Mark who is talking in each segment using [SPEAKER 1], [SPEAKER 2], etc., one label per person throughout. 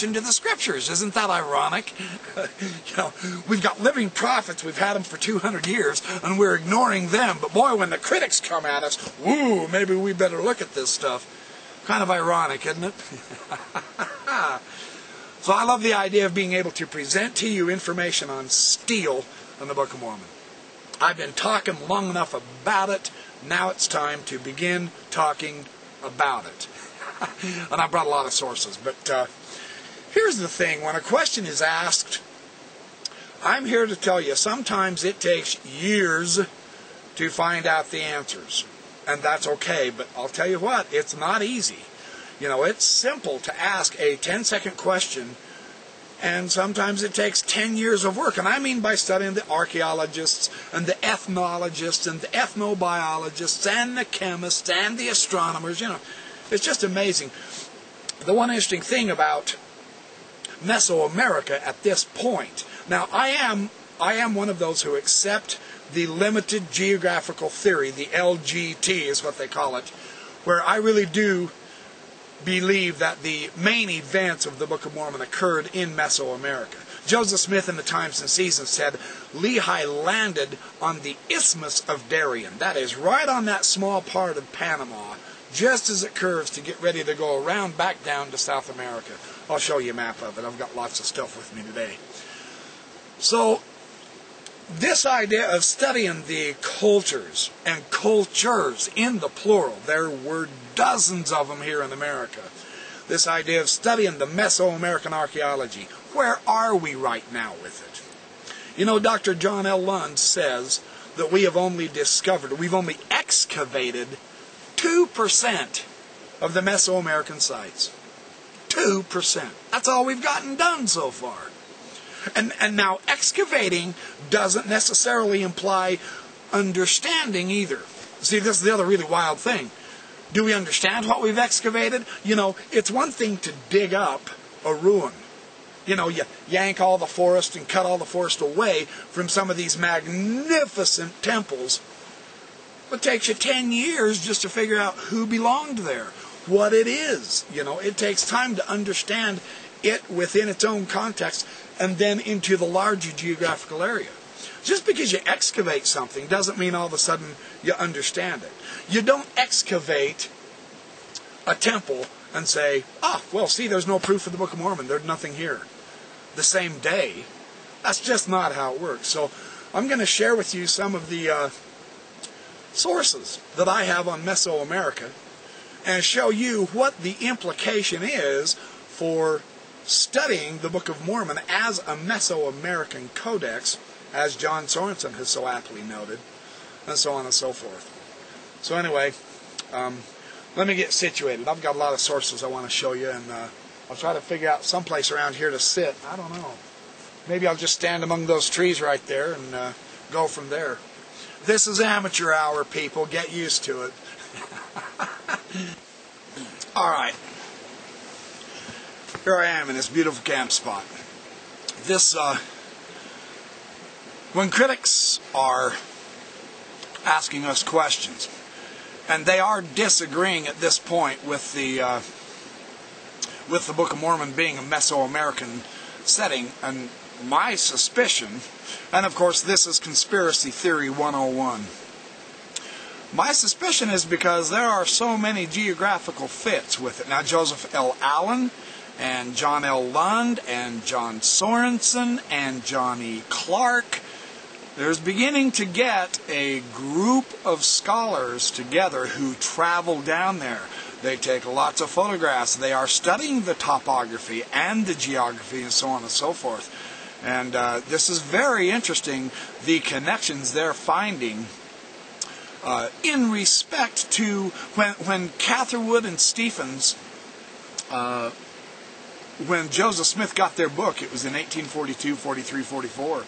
[SPEAKER 1] into the scriptures. Isn't that ironic? We've got living prophets, we've had them for 200 years, and we're ignoring them. But boy, when the critics come at us, woo, maybe we better look at this stuff. Kind of ironic, isn't it? So I love the idea of being able to present to you information on steel in the Book of Mormon. I've been talking long enough about it. Now it's time to begin talking about it. And I brought a lot of sources, but here's the thing. When a question is asked, I'm here to tell you sometimes it takes years to find out the answers. And that's okay, but I'll tell you what, it's not easy. It's simple to ask a 10-second question, and sometimes it takes 10 years of work. And I mean by studying the archaeologists and the ethnologists and the ethnobiologists and the chemists and the astronomers. It's just amazing. The one interesting thing about Mesoamerica at this point. Now, I am one of those who accept the limited geographical theory, the LGT is what they call it, where I really do believe that the main events of the Book of Mormon occurred in Mesoamerica. Joseph Smith in the Times and Seasons said Lehi landed on the Isthmus of Darien. That is right on that small part of Panama, just as it curves to get ready to go around back down to South America. I'll show you a map of it. I've got lots of stuff with me today. So, this idea of studying the cultures, and cultures in the plural, there were dozens of them here in America. This idea of studying the Mesoamerican archaeology, where are we right now with it? Dr. John L. Lund says that we've only excavated 2% of the Mesoamerican sites. 2%. That's all we've gotten done so far. And now excavating doesn't necessarily imply understanding either. See, this is the other really wild thing. Do we understand what we've excavated? It's one thing to dig up a ruin. You yank all the forest and cut all the forest away from some of these magnificent temples. It takes you 10 years just to figure out who belonged there, what it is. It takes time to understand it within its own context and then into the larger geographical area. Just because you excavate something doesn't mean all of a sudden you understand it. You don't excavate a temple and say, see, there's no proof of the Book of Mormon. There's nothing here. The same day. That's just not how it works. So I'm going to share with you some of the sources that I have on Mesoamerica and show you what the implication is for studying the Book of Mormon as a Mesoamerican codex, as John Sorensen has so aptly noted, and so on and so forth. So anyway, let me get situated. I've got a lot of sources I want to show you, and I'll try to figure out someplace around here to sit. I don't know. Maybe I'll just stand among those trees right there and go from there. This is amateur hour, people. Get used to it. All right. Here I am in this beautiful camp spot. When critics are asking us questions, and they are disagreeing at this point with the Book of Mormon being a Mesoamerican setting, and my suspicion, and of course this is Conspiracy Theory 101, my suspicion is because there are so many geographical fits with it. Now, Joseph L. Allen and John L. Lund and John Sorensen and John E. Clark, there's beginning to get a group of scholars together who travel down there. They take lots of photographs. They are studying the topography and the geography and so on and so forth. And this is very interesting, the connections they're finding in respect to when Catherwood and Stephens, when Joseph Smith got their book, it was in 1842, 43, 44.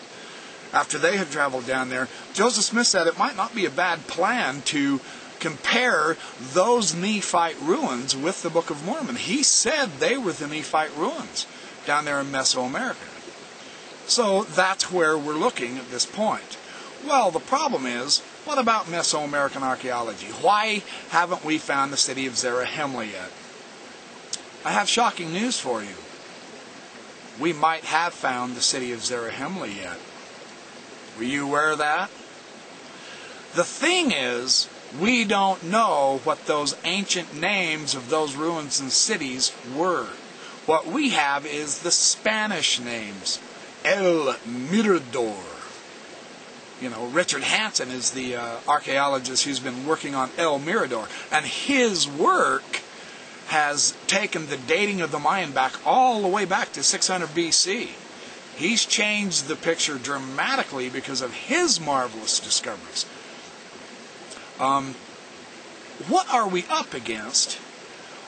[SPEAKER 1] After they had traveled down there, Joseph Smith said it might not be a bad plan to compare those Nephite ruins with the Book of Mormon. He said they were the Nephite ruins down there in Mesoamerica. So that's where we're looking at this point. Well, the problem is, what about Mesoamerican archaeology? Why haven't we found the city of Zarahemla yet? I have shocking news for you. we might have found the city of Zarahemla yet. Were you aware of that? The thing is, we don't know what those ancient names of those ruins and cities were. What we have is the Spanish names. El Mirador. You know, Richard Hansen is the archaeologist who's been working on El Mirador. And his work has taken the dating of the Mayan back all the way back to 600 BC. He's changed the picture dramatically because of his marvelous discoveries. What are we up against?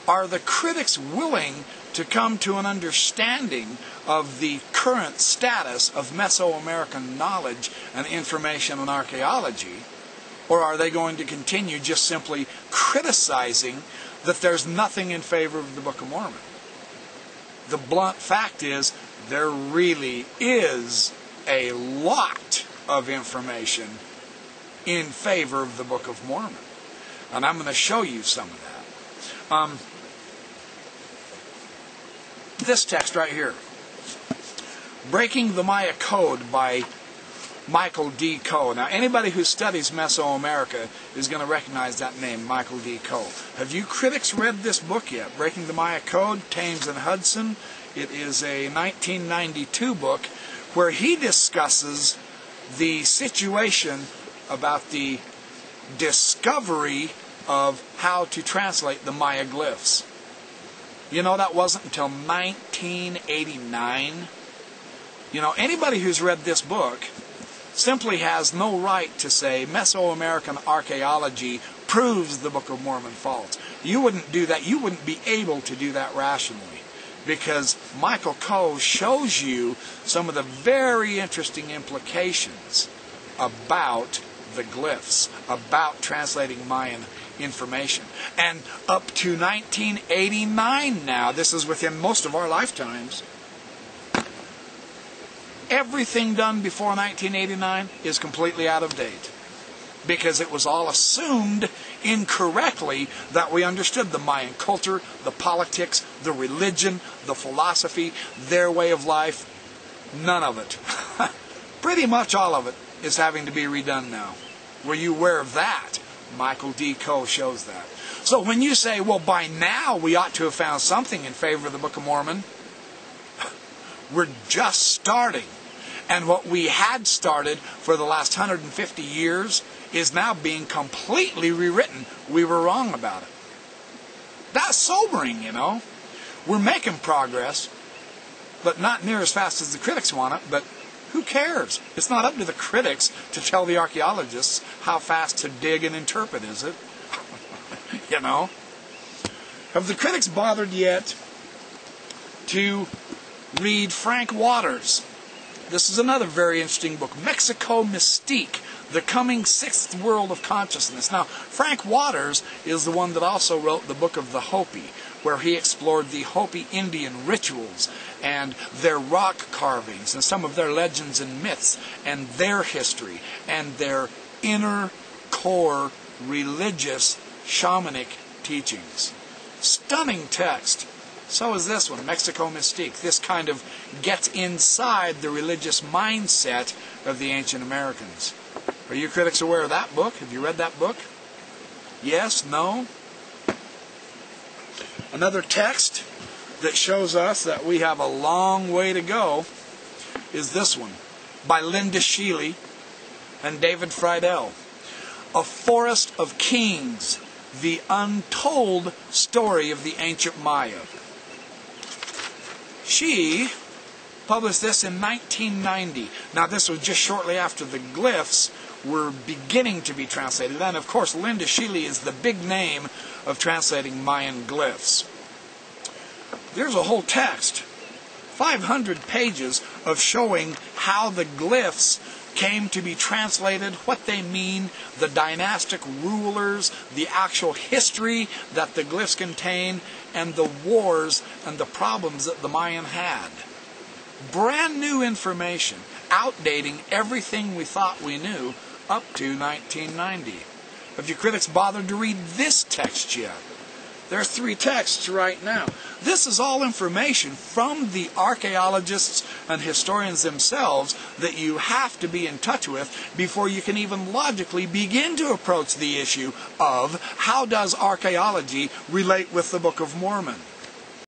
[SPEAKER 1] Are the critics willing to come to an understanding of the current status of Mesoamerican knowledge and information and archaeology? Or are they going to continue just simply criticizing that there's nothing in favor of the Book of Mormon? The blunt fact is, there really is a lot of information in favor of the Book of Mormon. And I'm going to show you some of that. This text right here, Breaking the Maya Code by Michael D. Coe. Now, anybody who studies Mesoamerica is going to recognize that name, Michael D. Coe. Have you critics read this book yet? Breaking the Maya Code, Thames and Hudson. It is a 1992 book where he discusses the situation about the discovery of how to translate the Maya glyphs. You know, that wasn't until 1989. You know, anybody who's read this book simply has no right to say Mesoamerican archaeology proves the Book of Mormon false. You wouldn't do that. You wouldn't be able to do that rationally, because Michael Coe shows you some of the very interesting implications about the glyphs, about translating Mayan information. And up to 1989 now, this is within most of our lifetimes, everything done before 1989 is completely out of date, because it was all assumed incorrectly that we understood the Mayan culture, the politics, the religion, the philosophy, their way of life. None of it. Pretty much all of it is having to be redone now. Were you aware of that? Michael D. Coe shows that. So when you say, well, by now we ought to have found something in favor of the Book of Mormon, we're just starting. And what we had started for the last 150 years is now being completely rewritten. We were wrong about it. That's sobering, you know. We're making progress, but not near as fast as the critics want it. But who cares? It's not up to the critics to tell the archaeologists how fast to dig and interpret, is it? You know? Have the critics bothered yet to read Frank Waters? This is another very interesting book, Mexico Mystique, The Coming Sixth World of Consciousness. Now, Frank Waters is the one that also wrote the book of the Hopi, where he explored the Hopi Indian rituals and their rock carvings and some of their legends and myths and their history and their inner core religious shamanic teachings. Stunning text. So is this one, Mexico Mystique. This kind of gets inside the religious mindset of the ancient Americans. Are you critics aware of that book? Have you read that book? Yes? No? Another text that shows us that we have a long way to go is this one, by Linda Sheely and David Friedel. A Forest of Kings, the Untold Story of the Ancient Maya. She published this in 1990. Now, this was just shortly after the glyphs were beginning to be translated. And, of course, Linda Sheely is the big name of translating Mayan glyphs. There's a whole text, 500 pages, of showing how the glyphs came to be translated, what they mean, the dynastic rulers, the actual history that the glyphs contain, and the wars and the problems that the Mayan had. Brand new information, outdating everything we thought we knew up to 1990. Have you critics bothered to read this text yet? There are 3 texts right now. This is all information from the archaeologists and historians themselves that you have to be in touch with before you can even logically begin to approach the issue of how does archaeology relate with the Book of Mormon.